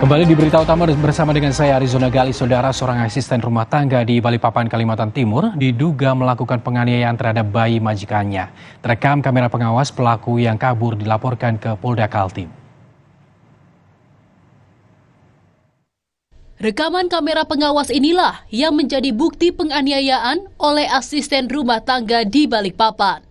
Kembali di berita utama bersama dengan saya Arizona Gali. Saudara, seorang asisten rumah tangga di Balikpapan, Kalimantan Timur diduga melakukan penganiayaan terhadap bayi majikannya. Terekam kamera pengawas, pelaku yang kabur dilaporkan ke Polda Kaltim. Rekaman kamera pengawas inilah yang menjadi bukti penganiayaan oleh asisten rumah tangga di Balikpapan.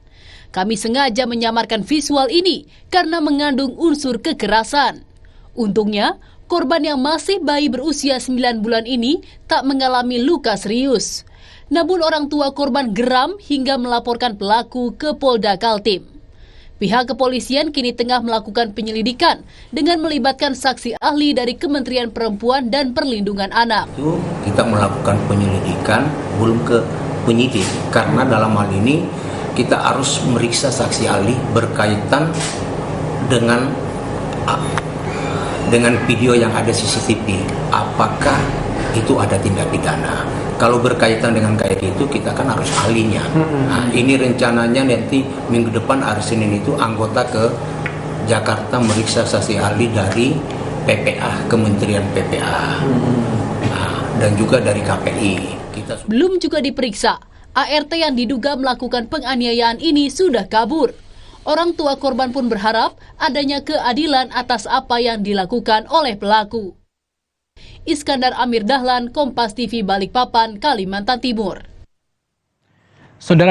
Kami sengaja menyamarkan visual ini karena mengandung unsur kekerasan. Untungnya, korban yang masih bayi berusia 9 bulan ini tak mengalami luka serius. Namun orang tua korban geram hingga melaporkan pelaku ke Polda Kaltim. Pihak kepolisian kini tengah melakukan penyelidikan dengan melibatkan saksi ahli dari Kementerian Perempuan dan Perlindungan Anak. Kita melakukan penyelidikan belum ke penyidik karena dalam hal ini kita harus meriksa saksi ahli berkaitan dengan video yang ada CCTV, apakah itu ada tindak pidana. Kalau berkaitan dengan kayak gitu, kita kan harus ahlinya. Nah, ini rencananya nanti minggu depan hari Senin itu anggota ke Jakarta meriksa saksi ahli dari PPA, Kementerian PPA, dan juga dari KPI. Belum juga diperiksa, ART yang diduga melakukan penganiayaan ini sudah kabur. Orang tua korban pun berharap adanya keadilan atas apa yang dilakukan oleh pelaku. Iskandar Amir Dahlan, Kompas TV Balikpapan, Kalimantan Timur. Saudara